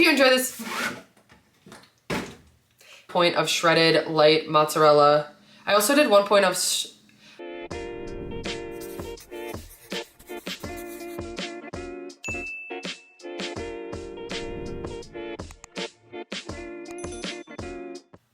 you enjoy this point of shredded light mozzarella. I also did 1 point of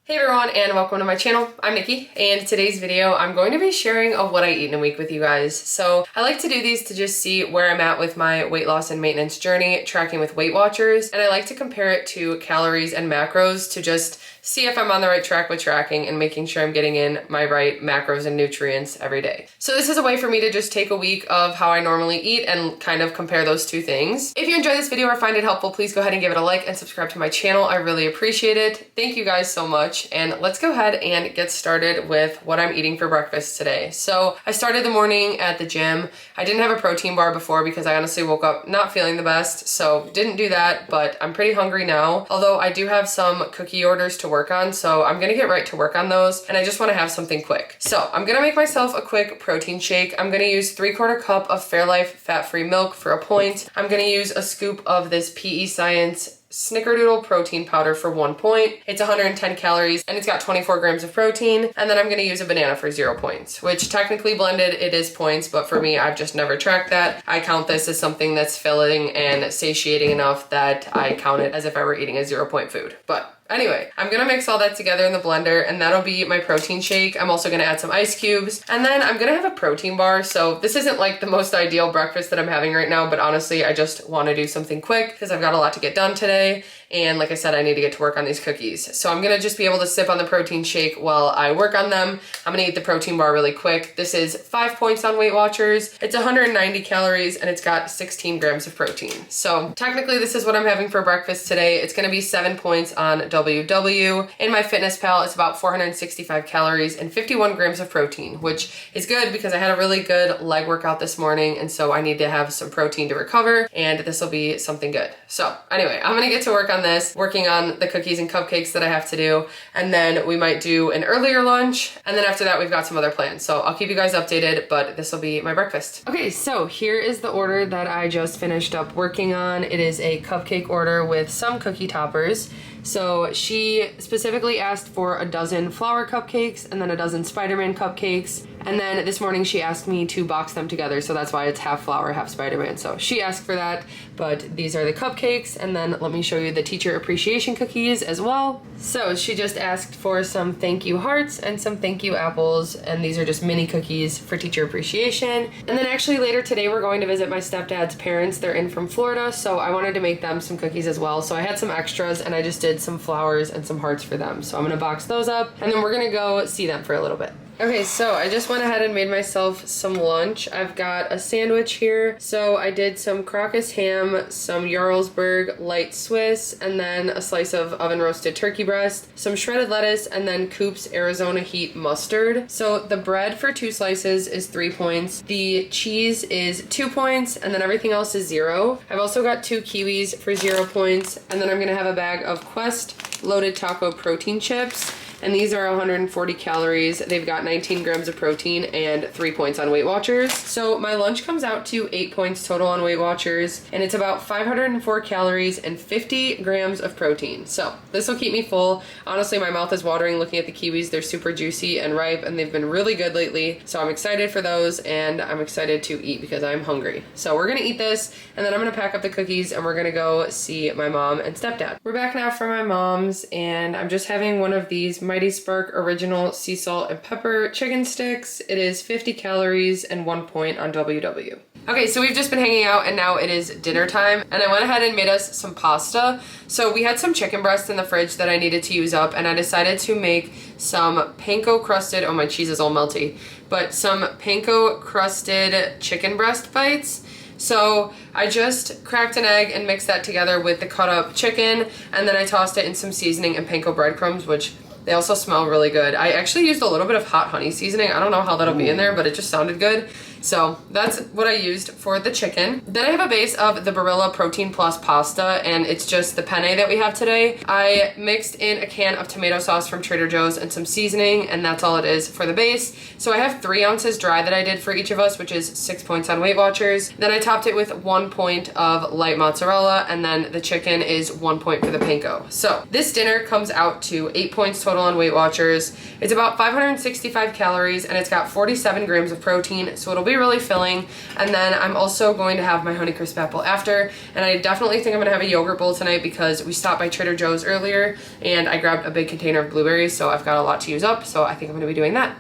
Hey everyone, and welcome to my channel. I'm Nikki, and in today's video I'm going to be sharing of what I eat in a week with you guys. So I like to do these to just see where I'm at with my weight loss and maintenance journey, tracking with WeightWatchers, and I like to compare it to calories and macros to just see if I'm on the right track with tracking and making sure I'm getting in my right macros and nutrients every day. So this is a way for me to just take a week of how I normally eat and kind of compare those two things. If you enjoy this video or find it helpful, please go ahead and give it a like and subscribe to my channel. I really appreciate it. Thank you guys so much. And let's go ahead and get started with what I'm eating for breakfast today. So I started the morning at the gym. I didn't have a protein bar before because I honestly woke up not feeling the best, so didn't do that, but I'm pretty hungry now. Although I do have some cookie orders to work on, so I'm gonna get right to work on those, and I just wanna have something quick. So I'm gonna make myself a quick protein shake. I'm gonna use 3/4 cup of Fairlife fat-free milk for a point. I'm gonna use a scoop of this PE Science Snickerdoodle protein powder for 1 point. It's 110 calories and it's got 24 grams of protein. And then I'm gonna use a banana for 0 points, which technically blended it is points, but for me, I've just never tracked that. I count this as something that's filling and satiating enough that I count it as if I were eating a 0-point food. But anyway, I'm gonna mix all that together in the blender and that'll be my protein shake. I'm also gonna add some ice cubes and then I'm gonna have a protein bar. So this isn't like the most ideal breakfast that I'm having right now, but honestly, I just wanna do something quick because I've got a lot to get done today. And like I said, I need to get to work on these cookies. So I'm gonna just be able to sip on the protein shake while I work on them. I'm gonna eat the protein bar really quick. This is 5 points on WeightWatchers. It's 190 calories and it's got 16 grams of protein. So technically this is what I'm having for breakfast today. It's gonna be 7 points on WW. In MyFitnessPal, it's about 465 calories and 51 grams of protein, which is good because I had a really good leg workout this morning. And so I need to have some protein to recover and this will be something good. So anyway, I'm gonna get to work on this, working on the cookies and cupcakes that I have to do. And then we might do an earlier lunch. And then after that, we've got some other plans. So I'll keep you guys updated, but this will be my breakfast. Okay, so here is the order that I just finished up working on. It is a cupcake order with some cookie toppers. So she specifically asked for a dozen flour cupcakes and then a dozen Spider-Man cupcakes. And then this morning she asked me to box them together. So that's why it's half flour, half Spider-Man. So she asked for that, but these are the cupcakes. And then let me show you the teacher appreciation cookies as well. So she just asked for some thank you hearts and some thank you apples. And these are just mini cookies for teacher appreciation. And then actually later today, we're going to visit my stepdad's parents. They're in from Florida. So I wanted to make them some cookies as well. So I had some extras and I just did some flowers and some hearts for them. So I'm gonna box those up and then we're gonna go see them for a little bit. Okay, so I just went ahead and made myself some lunch. I've got a sandwich here. So I did some Crocus ham, some Jarlsberg light Swiss, and then a slice of oven roasted turkey breast, some shredded lettuce, and then Coop's Arizona Heat mustard. So the bread for 2 slices is 3 points. The cheese is 2 points, and then everything else is 0. I've also got 2 kiwis for 0 points, and then I'm gonna have a bag of Quest loaded taco protein chips. And these are 140 calories. They've got 19 grams of protein and 3 points on WeightWatchers. So my lunch comes out to 8 points total on WeightWatchers, and it's about 504 calories and 50 grams of protein. So this will keep me full. Honestly, my mouth is watering looking at the kiwis. They're super juicy and ripe, and they've been really good lately. So I'm excited for those, and I'm excited to eat because I'm hungry. So we're gonna eat this, and then I'm gonna pack up the cookies, and we're gonna go see my mom and stepdad. We're back now for my mom's, and I'm just having one of these Mighty Spark Original Sea Salt and Pepper chicken sticks. It is 50 calories and 1 point on WW. Okay, so we've just been hanging out and now it is dinner time, and I went ahead and made us some pasta. So we had some chicken breast in the fridge that I needed to use up, and I decided to make some panko crusted, oh my cheese is all melty, but some panko crusted chicken breast bites. So I just cracked an egg and mixed that together with the cut up chicken, and then I tossed it in some seasoning and panko breadcrumbs, which they also smell really good. I actually used a little bit of hot honey seasoning. I don't know how that'll be in there, but it just sounded good. So that's what I used for the chicken. Then I have a base of the Barilla Protein Plus pasta, and it's just the penne that we have today. I mixed in a can of tomato sauce from Trader Joe's and some seasoning, and that's all it is for the base. So I have 3 ounces dry that I did for each of us, which is 6 points on Weight Watchers. Then I topped it with 1 point of light mozzarella, and then the chicken is 1 point for the panko. So this dinner comes out to 8 points total on Weight Watchers. It's about 565 calories, and it's got 47 grams of protein, so it'll be really filling. And then I'm also going to have my Honeycrisp apple after, and I definitely think I'm gonna have a yogurt bowl tonight because we stopped by Trader Joe's earlier and I grabbed a big container of blueberries, so I've got a lot to use up, so I think I'm gonna be doing that.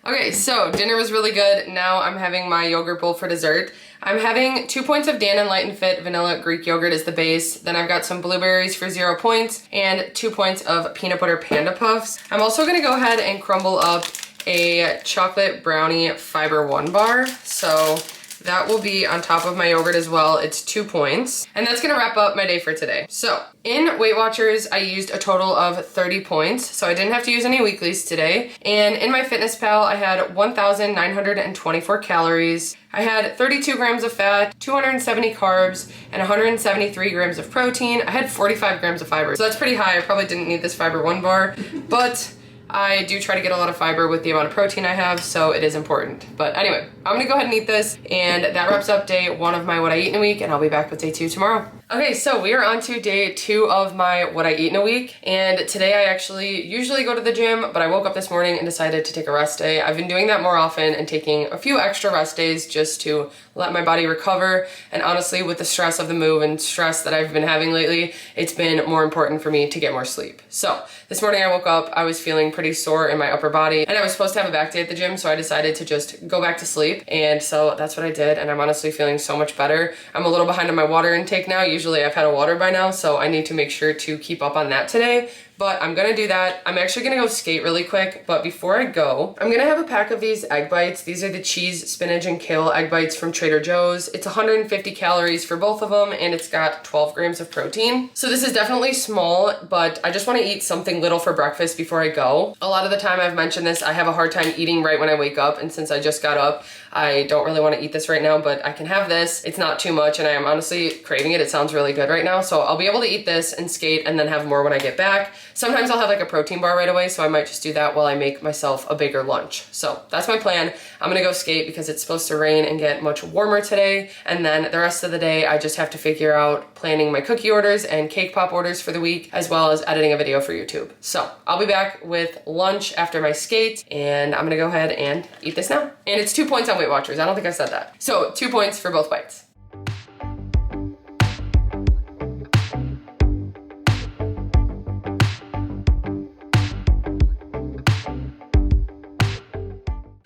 Okay, so dinner was really good. Now I'm having my yogurt bowl for dessert. I'm having 2 points of Dannon Light and Fit vanilla Greek yogurt as the base. Then I've got some blueberries for 0 points and 2 points of peanut butter panda puffs. I'm also gonna go ahead and crumble up a chocolate brownie fiber 1 bar. So that will be on top of my yogurt as well. It's 2 points. And that's gonna wrap up my day for today. So in Weight Watchers, I used a total of 30 points. So I didn't have to use any weeklies today. And in MyFitnessPal, I had 1,924 calories. I had 32 grams of fat, 270 carbs, and 173 grams of protein. I had 45 grams of fiber. So that's pretty high. I probably didn't need this fiber 1 bar, but I do try to get a lot of fiber with the amount of protein I have, so it is important. But anyway, I'm gonna go ahead and eat this, and that wraps up day 1 of my What I Eat in a Week, and I'll be back with day 2 tomorrow. Okay, so we are on to day 2 of my What I Eat in a Week, and today I actually usually go to the gym, but I woke up this morning and decided to take a rest day. I've been doing that more often and taking a few extra rest days just to let my body recover, and honestly, with the stress of the move and stress that I've been having lately, it's been more important for me to get more sleep. So this morning I woke up, I was feeling pretty sore in my upper body, and I was supposed to have a back day at the gym, so I decided to just go back to sleep, and so that's what I did, and I'm honestly feeling so much better. I'm a little behind on my water intake now. Usually I've had a water by now, so I need to make sure to keep up on that today. But I'm gonna do that. I'm actually gonna go skate really quick, but before I go, I'm gonna have a pack of these egg bites. These are the cheese, spinach, and kale egg bites from Trader Joe's. It's 150 calories for both of them, and it's got 12 grams of protein. So this is definitely small, but I just wanna eat something little for breakfast before I go. A lot of the time I've mentioned this, I have a hard time eating right when I wake up, and since I just got up, I don't really wanna eat this right now, but I can have this. It's not too much, and I am honestly craving it. It sounds really good right now, so I'll be able to eat this and skate and then have more when I get back. Sometimes I'll have like a protein bar right away, so I might just do that while I make myself a bigger lunch. So that's my plan. I'm gonna go skate because it's supposed to rain and get much warmer today, and then the rest of the day I just have to figure out planning my cookie orders and cake pop orders for the week, as well as editing a video for YouTube. So I'll be back with lunch after my skate, and I'm gonna go ahead and eat this now. And it's 2 points on Weight Watchers. I don't think I said that. So 2 points for both bites.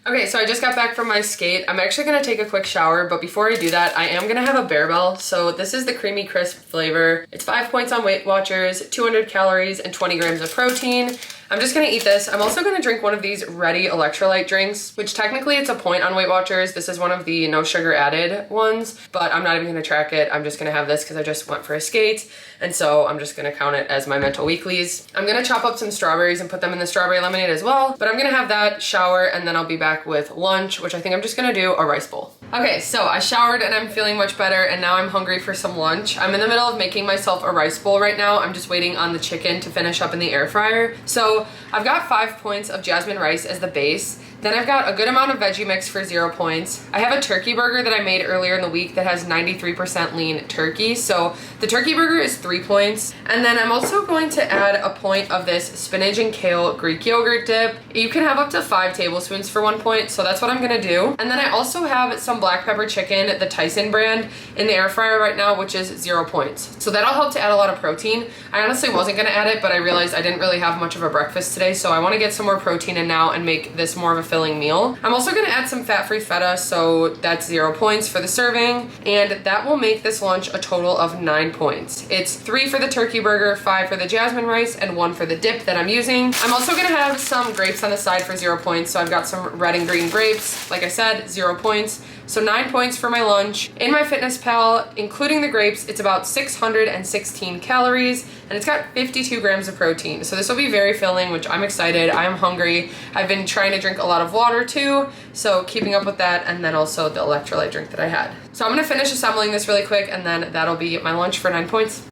Okay, so I just got back from my skate. I'm actually gonna take a quick shower, but before I do that, I am gonna have a Bearbell. So this is the creamy crisp flavor. It's 5 points on Weight Watchers, 200 calories, and 20 grams of protein. I'm just gonna eat this. I'm also gonna drink one of these Ready electrolyte drinks, which technically it's a point on Weight Watchers. This is one of the no sugar added ones, but I'm not even gonna track it. I'm just gonna have this because I just went for a skate, and so I'm just gonna count it as my mental weeklies. I'm gonna chop up some strawberries and put them in the strawberry lemonade as well, but I'm gonna have that, shower, and then I'll be back with lunch, which I think I'm just gonna do a rice bowl. Okay, so I showered and I'm feeling much better, and now I'm hungry for some lunch. I'm in the middle of making myself a rice bowl right now. I'm just waiting on the chicken to finish up in the air fryer. So I've got 5 points of jasmine rice as the base. Then I've got a good amount of veggie mix for 0 points. I have a turkey burger that I made earlier in the week that has 93% lean turkey. So the turkey burger is 3 points. And then I'm also going to add a point of this spinach and kale Greek yogurt dip. You can have up to 5 tablespoons for 1 point. So that's what I'm gonna do. And then I also have some black pepper chicken, the Tyson brand, in the air fryer right now, which is 0 points. So that'll help to add a lot of protein. I honestly wasn't gonna add it, but I realized I didn't really have much of a breakfast today. So I wanna get some more protein in now and make this more of a filling meal. I'm also gonna add some fat-free feta, so that's 0 points for the serving, and that will make this lunch a total of 9 points. It's 3 for the turkey burger, 5 for the jasmine rice, and 1 for the dip that I'm using. I'm also gonna have some grapes on the side for 0 points, so I've got some red and green grapes. Like I said, 0 points. So 9 points for my lunch. In MyFitnessPal, including the grapes, it's about 616 calories, and it's got 52 grams of protein. So this will be very filling, which I'm excited. I am hungry. I've been trying to drink a lot of water too, so keeping up with that, and then also the electrolyte drink that I had. So I'm gonna finish assembling this really quick, and then that'll be my lunch for 9 points.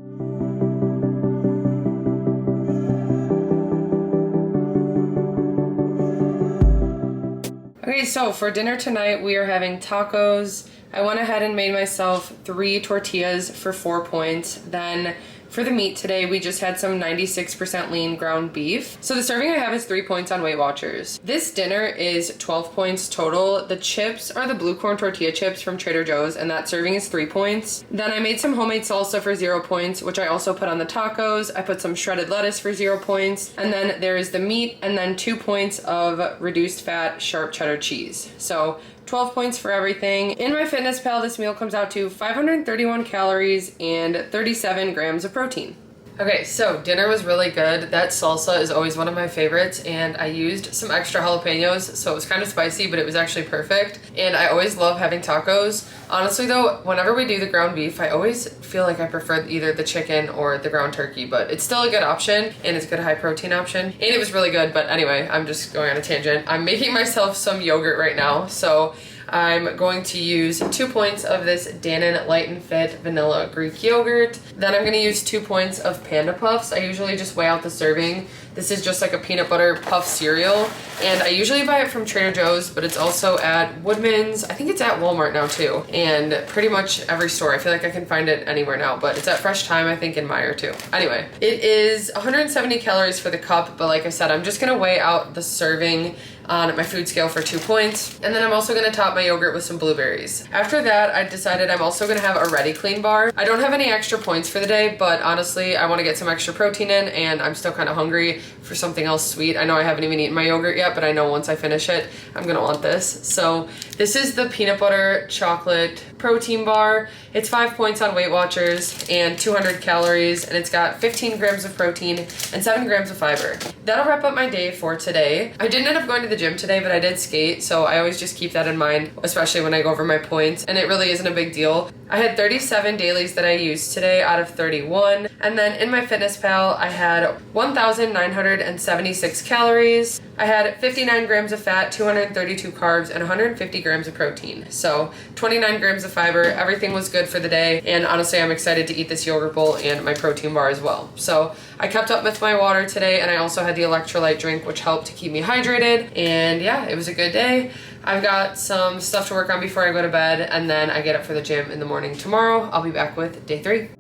Okay, so for dinner tonight, we are having tacos. I went ahead and made myself 3 tortillas for 4 points. Then for the meat today, we just had some 96% lean ground beef. So the serving I have is 3 points on WeightWatchers. This dinner is 12 points total. The chips are the blue corn tortilla chips from Trader Joe's, and that serving is 3 points. Then I made some homemade salsa for 0 points, which I also put on the tacos. I put some shredded lettuce for 0 points. And then there is the meat, and then 2 points of reduced fat sharp cheddar cheese. So 12 points for everything. In MyFitnessPal, this meal comes out to 531 calories and 37 grams of protein. Okay, so dinner was really good. That salsa is always one of my favorites, and I used some extra jalapenos, so it was kind of spicy, but it was actually perfect. And I always love having tacos. Honestly though, whenever we do the ground beef, I always feel like I prefer either the chicken or the ground turkey, but it's still a good option, and it's a good high protein option. And it was really good, but anyway, I'm just going on a tangent. I'm making myself some yogurt right now, so I'm going to use 2 points of this Dannon Light and Fit vanilla Greek yogurt. Then I'm gonna use 2 points of Panda Puffs. I usually just weigh out the serving. This is just like a peanut butter puff cereal, and I usually buy it from Trader Joe's, but it's also at Woodman's. I think it's at Walmart now too, and pretty much every store. I feel like I can find it anywhere now, but it's at Fresh Thyme, I think, in Meijer too. Anyway, it is 170 calories for the cup, but like I said, I'm just gonna weigh out the serving on my food scale for 2 points. And then I'm also gonna top my yogurt with some blueberries. After that, I decided I'm also gonna have a Ready Clean bar. I don't have any extra points for the day, but honestly, I wanna get some extra protein in, and I'm still kind of hungry for something else sweet. I know I haven't even eaten my yogurt yet, but I know once I finish it, I'm gonna want this. So this is the peanut butter chocolate protein bar. It's 5 points on WeightWatchers and 200 calories, and it's got 15 grams of protein and 7 grams of fiber. That'll wrap up my day for today. I didn't end up going to the gym today, but I did skate, so I always just keep that in mind, especially when I go over my points, and it really isn't a big deal. I had 37 dailies that I used today out of 31, and then in MyFitnessPal, I had 1,976 calories. I had 59 grams of fat, 232 carbs, and 150 grams of protein. So 29 grams of fiber. Everything was good for the day, and honestly, I'm excited to eat this yogurt bowl and my protein bar as well. So I kept up with my water today, and I also had the electrolyte drink, which helped to keep me hydrated. And yeah, it was a good day. I've got some stuff to work on before I go to bed, and then I get up for the gym in the morning tomorrow. I'll be back with day 3.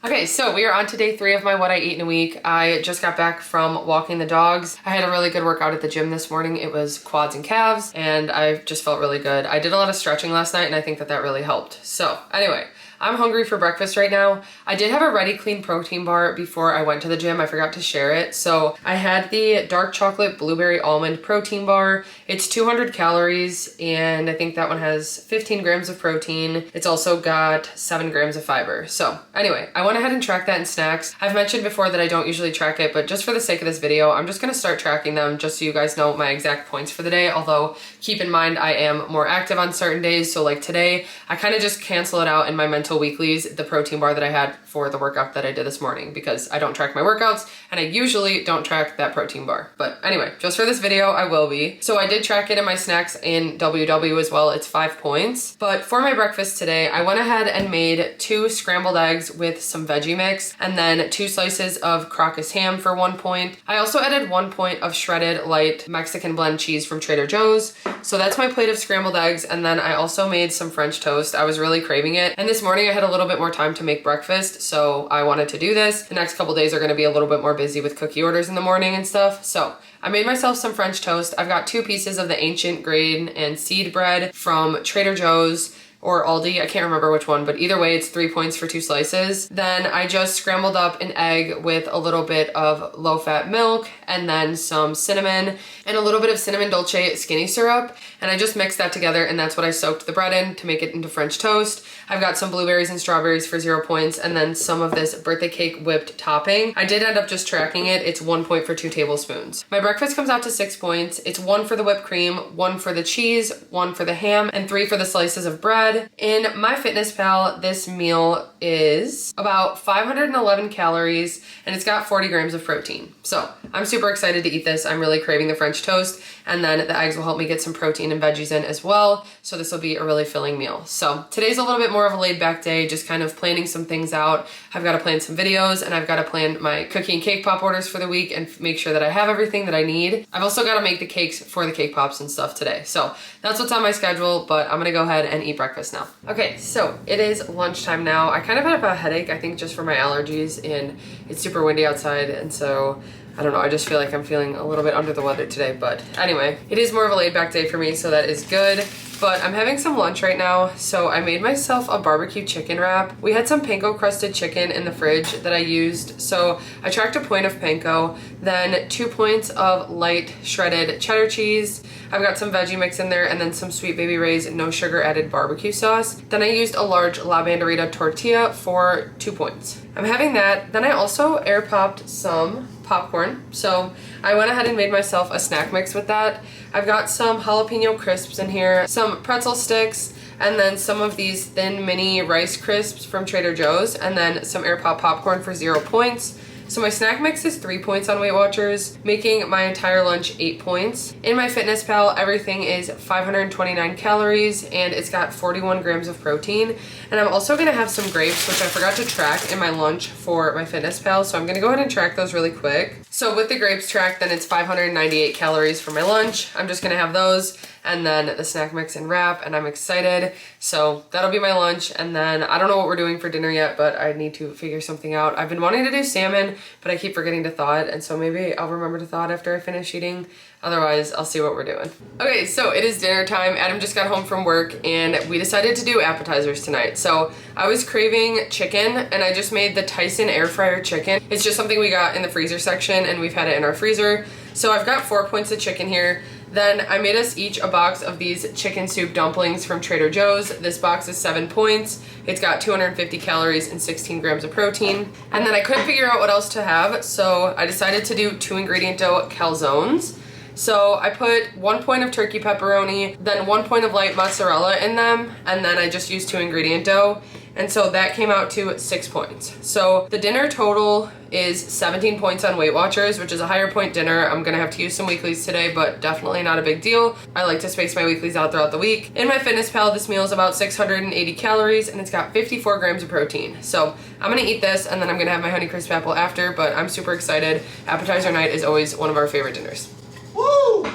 Okay, so we are on to day 3 of my what I eat in a week. I just got back from walking the dogs. I had a really good workout at the gym this morning. It was quads and calves, and I just felt really good. I did a lot of stretching last night, and I think that that really helped. So anyway, I'm hungry for breakfast right now. I did have a Ready Clean protein bar before I went to the gym. I forgot to share it. So I had the dark chocolate blueberry almond protein bar. It's 200 calories, and I think that one has 15 grams of protein. It's also got 7 grams of fiber. So anyway, I went ahead and tracked that in snacks. I've mentioned before that I don't usually track it, but just for the sake of this video, I'm just gonna start tracking them just so you guys know my exact points for the day. Although keep in mind, I am more active on certain days. So like today, I kind of just cancel it out in my mental weeklies, the protein bar that I had for the workout that I did this morning, because I don't track my workouts and I usually don't track that protein bar. But anyway, just for this video, I will be. So I did track it in my snacks in WW as well. It's 5 points. But for my breakfast today, I went ahead and made 2 scrambled eggs with some veggie mix, and then 2 slices of Crocus ham for 1 point. I also added 1 point of shredded light Mexican blend cheese from Trader Joe's. So that's my plate of scrambled eggs, and then I also made some French toast. I was really craving it, and this morning I had a little bit more time to make breakfast, so I wanted to do this. The next couple days are gonna be a little bit more busy with cookie orders in the morning and stuff, so I made myself some French toast. I've got 2 pieces of the ancient grain and seed bread from Trader Joe's. or Aldi, I can't remember which one, but either way it's 3 points for 2 slices. Then I just scrambled up an egg with a little bit of low-fat milk and then some cinnamon and a little bit of cinnamon dolce skinny syrup, and I just mixed that together, and that's what I soaked the bread in to make it into French toast. I've got some blueberries and strawberries for 0 points, and then some of this birthday cake whipped topping. I did end up just tracking it. It's 1 point for 2 tablespoons. My breakfast comes out to 6 points. It's 1 for the whipped cream, 1 for the cheese, 1 for the ham, and 3 for the slices of bread. In MyFitnessPal, this meal is about 511 calories, and it's got 40 grams of protein. So I'm super excited to eat this. I'm really craving the French toast, and then the eggs will help me get some protein and veggies in as well. So this will be a really filling meal. So today's a little bit more of a laid back day, just kind of planning some things out. I've got to plan some videos, and I've got to plan my cookie and cake pop orders for the week and make sure that I have everything that I need. I've also got to make the cakes for the cake pops and stuff today. So that's what's on my schedule, but I'm gonna go ahead and eat breakfast now. Okay, so it is lunchtime now. I kind of had a headache, I think just for my allergies, and it's super windy outside, and so I don't know, I just feel like I'm feeling a little bit under the weather today, but anyway, it is more of a laid back day for me, so that is good. But I'm having some lunch right now, so I made myself a barbecue chicken wrap. We had some panko crusted chicken in the fridge that I used, so I tracked a point of panko, then 2 points of light shredded cheddar cheese. I've got some veggie mix in there, and then some Sweet Baby Ray's no sugar added barbecue sauce. Then I used a large La Banderita tortilla for 2 points. I'm having that. Then I also air popped some popcorn. So I went ahead and made myself a snack mix with that. I've got some jalapeno crisps in here, some pretzel sticks, and then some of these thin mini rice crisps from Trader Joe's, and then some air pop popcorn for 0 points. So my snack mix is 3 points on WeightWatchers, making my entire lunch 8 points. In MyFitnessPal, everything is 529 calories, and it's got 41 grams of protein. And I'm also gonna have some grapes, which I forgot to track in my lunch for MyFitnessPal, so I'm gonna go ahead and track those really quick. So with the grapes tracked, then it's 598 calories for my lunch. I'm just gonna have those, and then the snack mix and wrap, and I'm excited. So that'll be my lunch, and then I don't know what we're doing for dinner yet, but I need to figure something out. I've been wanting to do salmon, but I keep forgetting to thaw it, and so maybe I'll remember to thaw it after I finish eating. Otherwise, I'll see what we're doing. Okay, so it is dinner time. Adam just got home from work, and we decided to do appetizers tonight. So I was craving chicken, and I just made the Tyson air fryer chicken. It's just something we got in the freezer section, and we've had it in our freezer. So I've got 4 points of chicken here. Then I made us each a box of these chicken soup dumplings from Trader Joe's. This box is 7 points. It's got 250 calories and 16 grams of protein. And then I couldn't figure out what else to have, so I decided to do 2 ingredient dough calzones. So I put 1 point of turkey pepperoni, then 1 point of light mozzarella in them, and then I just used 2 ingredient dough. And so that came out to 6 points. So the dinner total is 17 points on WeightWatchers, which is a higher point dinner. I'm gonna have to use some weeklies today, but definitely not a big deal. I like to space my weeklies out throughout the week. In MyFitnessPal, this meal is about 680 calories, and it's got 54 grams of protein. So I'm gonna eat this, and then I'm gonna have my Honeycrisp apple after, but I'm super excited. Appetizer night is always one of our favorite dinners. Woo!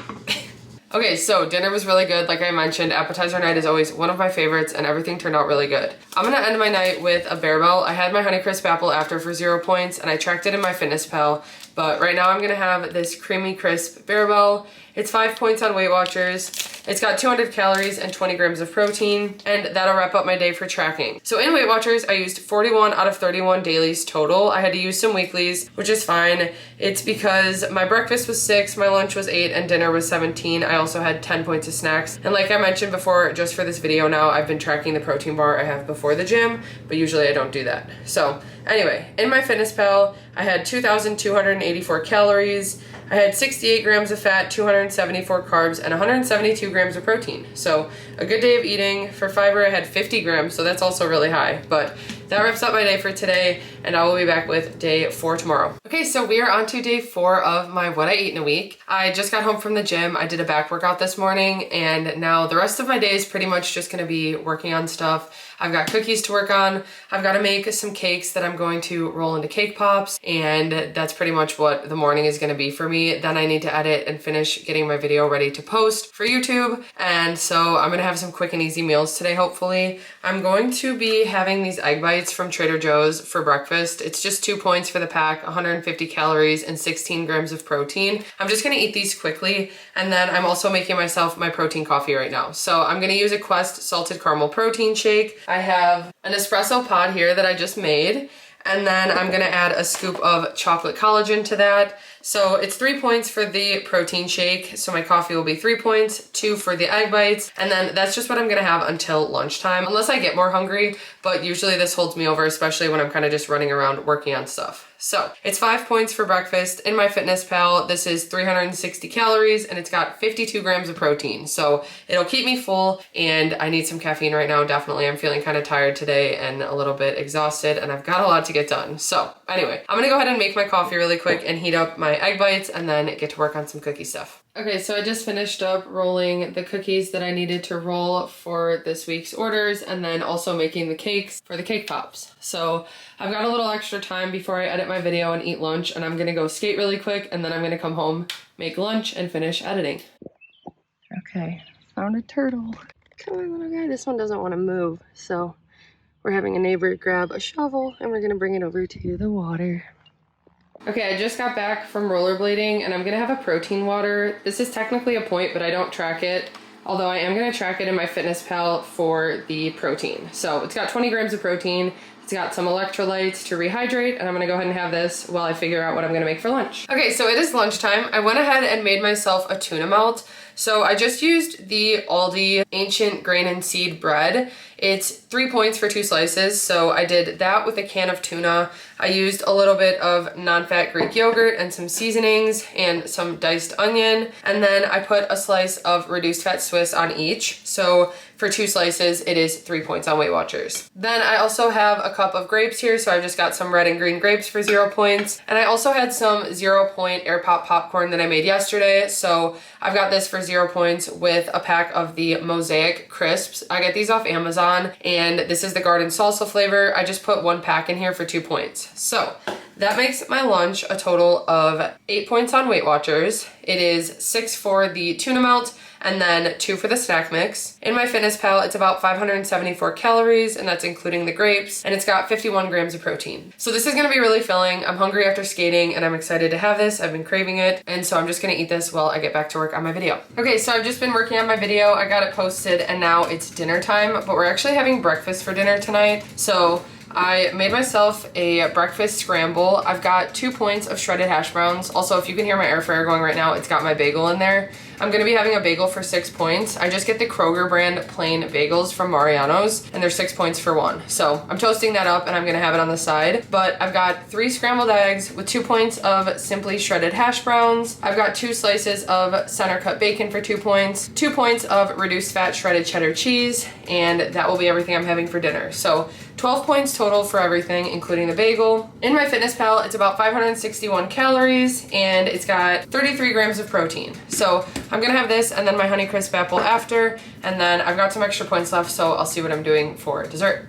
Okay, so dinner was really good. Like I mentioned, appetizer night is always one of my favorites, and everything turned out really good. I'm gonna end my night with a barbell. I had my Honeycrisp apple after for 0 points, and I tracked it in MyFitnessPal, but right now I'm gonna have this creamy crisp barbell. It's 5 points on WeightWatchers. It's got 200 calories and 20 grams of protein, and that'll wrap up my day for tracking. So in WeightWatchers, I used 41 out of 31 dailies total. I had to use some weeklies, which is fine. It's because my breakfast was 6, my lunch was 8, and dinner was 17. I also had 10 points of snacks. And like I mentioned before, just for this video now, I've been tracking the protein bar I have before the gym, but usually I don't do that. So anyway, in MyFitnessPal, I had 2,284 calories. I had 68 grams of fat, 274 carbs, and 172 grams of protein. So a good day of eating. For fiber, I had 50 grams, so that's also really high. But that wraps up my day for today, and I will be back with day 4 tomorrow. Okay, so we are on to day 4 of my what I eat in a week. I just got home from the gym. I did a back workout this morning, and now the rest of my day is pretty much just gonna be working on stuff. I've got cookies to work on. I've got to make some cakes that I'm going to roll into cake pops, and that's pretty much what the morning is going to be for me. Then I need to edit and finish getting my video ready to post for YouTube, and so I'm going to have some quick and easy meals today, hopefully. I'm going to be having these egg bites bites from Trader Joe's for breakfast. It's just 2 points for the pack, 150 calories and 16 grams of protein. I'm just gonna eat these quickly, and then I'm also making myself my protein coffee right now. So I'm gonna use a Quest salted caramel protein shake. I have an espresso pod here that I just made, and then I'm gonna add a scoop of chocolate collagen to that. So it's 3 points for the protein shake. So my coffee will be 3 points, 2 for the egg bites, and then that's just what I'm gonna have until lunchtime, unless I get more hungry, but usually this holds me over, especially when I'm kind of just running around working on stuff. So it's 5 points for breakfast. In MyFitnessPal, this is 360 calories and it's got 52 grams of protein. So it'll keep me full, and I need some caffeine right now, definitely. I'm feeling kind of tired today and a little bit exhausted, and I've got a lot to get done. So anyway, I'm gonna go ahead and make my coffee really quick and heat up my egg bites and then get to work on some cookie stuff. Okay, so I just finished up rolling the cookies that I needed to roll for this week's orders, and then also making the cakes for the cake pops. So I've got a little extra time before I edit my video and eat lunch, and I'm gonna go skate really quick, and then I'm gonna come home, make lunch, and finish editing. Okay, found a turtle. Come on, little guy. This one doesn't want to move, so we're having a neighbor grab a shovel, and we're gonna bring it over to the water. Okay, I just got back from rollerblading, and I'm gonna have a protein water. This is technically a point, but I don't track it, although I am gonna track it in MyFitnessPal for the protein. So it's got 20 grams of protein, it's got some electrolytes to rehydrate, and I'm gonna go ahead and have this while I figure out what I'm gonna make for lunch. Okay, so it is lunchtime. I went ahead and made myself a tuna melt. So I just used the Aldi Ancient Grain and Seed bread. It's 3 points for 2 slices, so I did that with a can of tuna. I used a little bit of non-fat Greek yogurt and some seasonings and some diced onion, and then I put a slice of reduced fat Swiss on each. So for 2 slices, it is 3 points on WeightWatchers. Then I also have a cup of grapes here, so I've just got some red and green grapes for 0 points. And I also had some 0 point air pop popcorn that I made yesterday, so I've got this for 0 points with a pack of the Mosaic crisps. I get these off Amazon, and this is the garden salsa flavor. I just put 1 pack in here for 2 points. So that makes my lunch a total of 8 points on WeightWatchers. It is 6 for the tuna melt, and then 2 for the snack mix. In MyFitnessPal, it's about 574 calories, and that's including the grapes, and it's got 51 grams of protein. So this is gonna be really filling. I'm hungry after skating, and I'm excited to have this. I've been craving it, and so I'm just gonna eat this while I get back to work on my video. Okay, so I've just been working on my video. I got it posted, and now it's dinner time, but we're actually having breakfast for dinner tonight. So I made myself a breakfast scramble. I've got 2 points of shredded hash browns. Also, if you can hear my air fryer going right now, it's got my bagel in there. I'm gonna be having a bagel for 6 points. I just get the Kroger brand plain bagels from Mariano's, and they're 6 points for 1. So I'm toasting that up, and I'm gonna have it on the side. But I've got 3 scrambled eggs with 2 points of simply shredded hash browns. I've got 2 slices of center cut bacon for 2 points, 2 points of reduced fat shredded cheddar cheese, and that will be everything I'm having for dinner. So 12 points total for everything, including the bagel. In MyFitnessPal, it's about 561 calories, and it's got 33 grams of protein. So I'm gonna have this and then my Honeycrisp apple after, and then I've got some extra points left, so I'll see what I'm doing for dessert.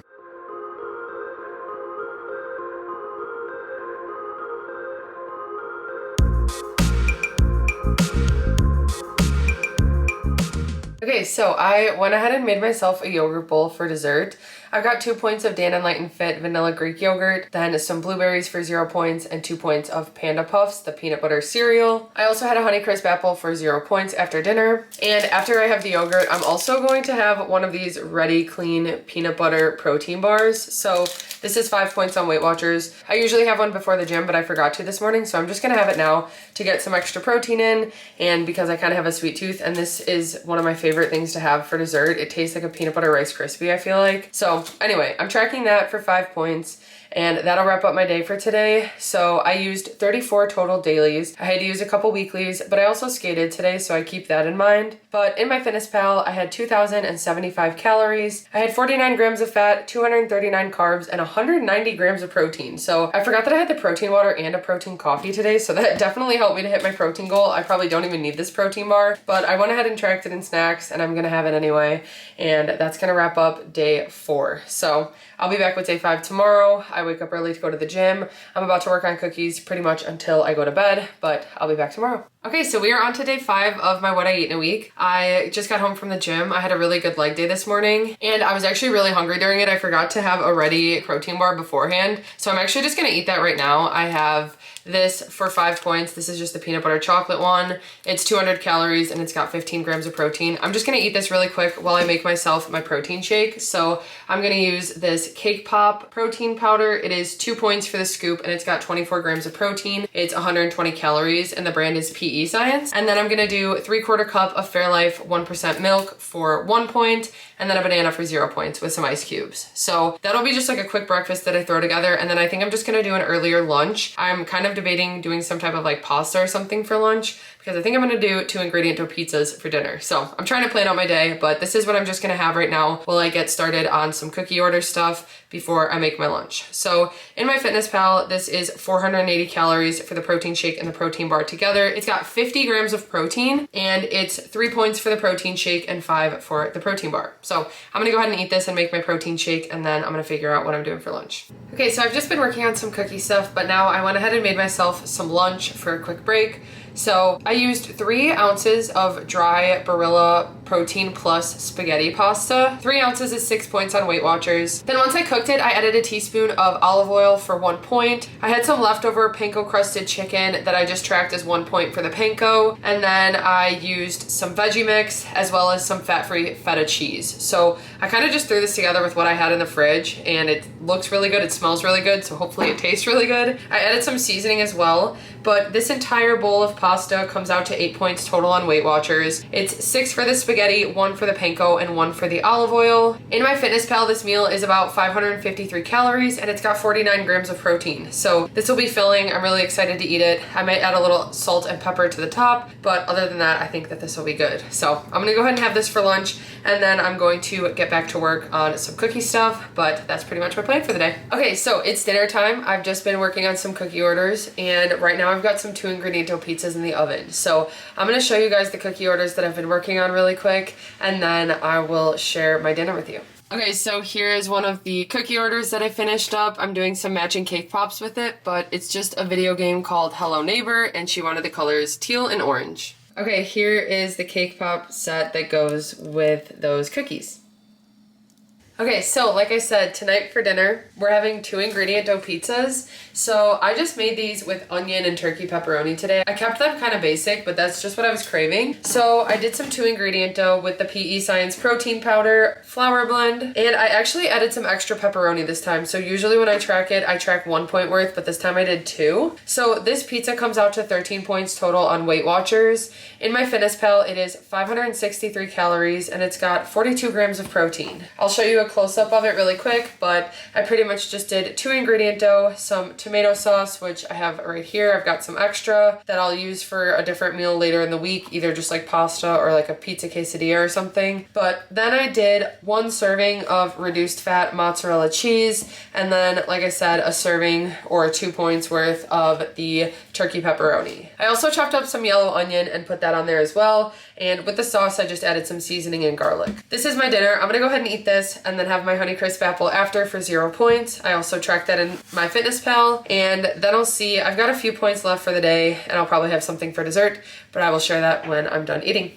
Okay, so I went ahead and made myself a yogurt bowl for dessert. I've got 2 points of Dan and Light & Fit vanilla Greek yogurt, then some blueberries for 0 points, and 2 points of Panda Puffs, the peanut butter cereal. I also had a Honeycrisp apple for 0 points after dinner. And after I have the yogurt, I'm also going to have one of these Ready Clean peanut butter protein bars. So this is 5 points on WeightWatchers. I usually have one before the gym, but I forgot to this morning, so I'm just gonna have it now to get some extra protein in, and because I kind of have a sweet tooth, and this is one of my favorite things to have for dessert. It tastes like a peanut butter Rice Krispie, I feel like. So anyway, I'm tracking that for 5 points, and that'll wrap up my day for today. So I used 34 total dailies. I had to use a couple weeklies, but I also skated today, so I keep that in mind. But in MyFitnessPal, I had 2,075 calories. I had 49 grams of fat, 239 carbs, and 190 grams of protein. So I forgot that I had the protein water and a protein coffee today, so that definitely helped me to hit my protein goal. I probably don't even need this protein bar, but I went ahead and tracked it in snacks, and I'm gonna have it anyway. And that's gonna wrap up day 4. So I'll be back with day 5 tomorrow. I wake up early to go to the gym. I'm about to work on cookies pretty much until I go to bed, but I'll be back tomorrow. Okay, so we are on to day 5 of my what I eat in a week. I just got home from the gym. I had a really good leg day this morning, and I was actually really hungry during it. I forgot to have a ready protein bar beforehand, so I'm actually just gonna eat that right now. I have this for 5 points. This is just the peanut butter chocolate one. It's 200 calories and it's got 15 grams of protein. I'm just gonna eat this really quick while I make myself my protein shake. So I'm gonna use this Cake Pop protein powder. It is 2 points for the scoop and it's got 24 grams of protein. It's 120 calories and the brand is PE Science. And then I'm gonna do 3/4 cup of Fairlife 1% milk for 1 point, and then a banana for 0 points with some ice cubes. So that'll be just like a quick breakfast that I throw together. And then I think I'm just gonna do an earlier lunch. I'm kind of debating doing some type of like pasta or something for lunch, because I think I'm gonna do 2 ingredient dough pizzas for dinner. So I'm trying to plan out my day, but this is what I'm just gonna have right now while I get started on some cookie order stuff before I make my lunch. So in MyFitnessPal, this is 480 calories for the protein shake and the protein bar together. It's got 50 grams of protein and it's 3 points for the protein shake and 5 for the protein bar. So I'm gonna go ahead and eat this and make my protein shake, and then I'm gonna figure out what I'm doing for lunch. Okay, so I've just been working on some cookie stuff, but now I went ahead and made myself some lunch for a quick break. So I used 3 ounces of dry Barilla protein plus spaghetti pasta. 3 ounces is 6 points on WeightWatchers. Then once I cooked it, I added a teaspoon of olive oil for 1 point. I had some leftover panko crusted chicken that I just tracked as 1 point for the panko. And then I used some veggie mix as well as some fat-free feta cheese. So I kind of just threw this together with what I had in the fridge, and it looks really good. It smells really good, so hopefully it tastes really good. I added some seasoning as well, but this entire bowl of pasta comes out to 8 points total on WeightWatchers. It's 6 for the spaghetti, 1 for the panko, and 1 for the olive oil. In MyFitnessPal, this meal is about 553 calories and it's got 49 grams of protein. So this will be filling. I'm really excited to eat it. I might add a little salt and pepper to the top, but other than that, I think that this will be good. So I'm gonna go ahead and have this for lunch, and then I'm going to get back to work on some cookie stuff, but that's pretty much my plan for the day. Okay, so it's dinner time. I've just been working on some cookie orders, and right now I've got some 2 ingredient dough pizzas in the oven. So I'm gonna show you guys the cookie orders that I've been working on really quick, and then I will share my dinner with you. Okay, so here is one of the cookie orders that I finished up. I'm doing some matching cake pops with it, but it's just a video game called Hello Neighbor, and she wanted the colors teal and orange. Okay, here is the cake pop set that goes with those cookies. Okay, so like I said, tonight for dinner, we're having 2 ingredient dough pizzas. So I just made these with onion and turkey pepperoni today. I kept them kind of basic, but that's just what I was craving. So I did some 2 ingredient dough with the PE Science protein powder, flour blend, and I actually added some extra pepperoni this time. So usually when I track it, I track 1 point worth, but this time I did 2. So this pizza comes out to 13 points total on WeightWatchers. In MyFitnessPal, it is 563 calories and it's got 42 grams of protein. I'll show you a close-up of it really quick, but I pretty much just did 2 ingredient dough, some tomato sauce, which I have right here. I've got some extra that I'll use for a different meal later in the week, either just like pasta or like a pizza quesadilla or something. But then I did 1 serving of reduced fat mozzarella cheese, and then, like I said, a serving or 2 points worth of the turkey pepperoni. I also chopped up some yellow onion and put that on there as well. And with the sauce, I just added some seasoning and garlic. This is my dinner. I'm gonna go ahead and eat this and then have my Honeycrisp apple after for 0 points. I also tracked that in MyFitnessPal, and then I'll see. I've got a few points left for the day, and I'll probably have something for dessert, but I will share that when I'm done eating.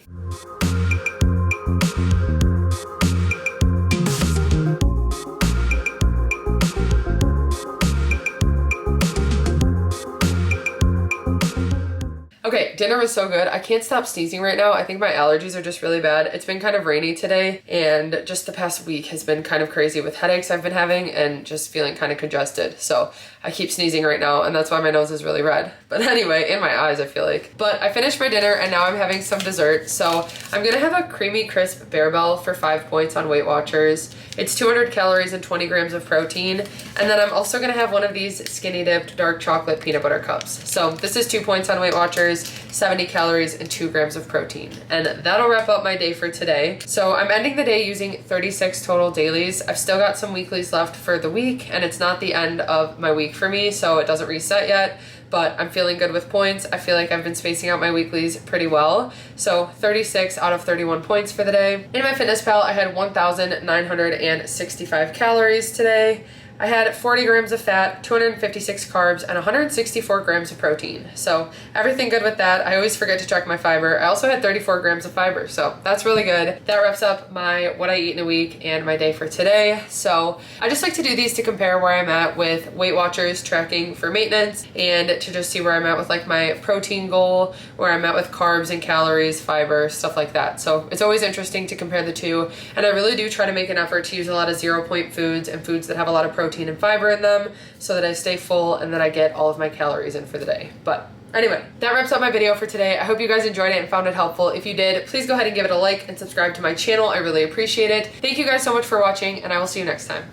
Okay, dinner was so good. I can't stop sneezing right now. I think my allergies are just really bad. It's been kind of rainy today, and just the past week has been kind of crazy with headaches I've been having and just feeling kind of congested. So I keep sneezing right now, and that's why my nose is really red. But anyway, in my eyes, I feel like. But I finished my dinner, and now I'm having some dessert. So I'm gonna have a creamy crisp Bearbell for 5 points on WeightWatchers. It's 200 calories and 20 grams of protein. And then I'm also gonna have one of these skinny dipped dark chocolate peanut butter cups. So this is 2 points on WeightWatchers, 70 calories and 2 grams of protein. And that'll wrap up my day for today. So I'm ending the day using 36 total dailies. I've still got some weeklies left for the week, and it's not the end of my week for me, so it doesn't reset yet. But I'm feeling good with points. I feel like I've been spacing out my weeklies pretty well. So 36 out of 31 points for the day. In MyFitnessPal, I had 1,965 calories today. I had 40 grams of fat, 256 carbs, and 164 grams of protein. So everything good with that. I always forget to check my fiber. I also had 34 grams of fiber, so that's really good. That wraps up my what I eat in a week and my day for today. So I just like to do these to compare where I'm at with WeightWatchers tracking for maintenance and to just see where I'm at with like my protein goal, where I'm at with carbs and calories, fiber, stuff like that. So it's always interesting to compare the two, and I really do try to make an effort to use a lot of 0-point foods and foods that have a lot of protein and fiber in them so that I stay full and that I get all of my calories in for the day. But anyway, that wraps up my video for today. I hope you guys enjoyed it and found it helpful. If you did, please go ahead and give it a like and subscribe to my channel. I really appreciate it. Thank you guys so much for watching, and I will see you next time.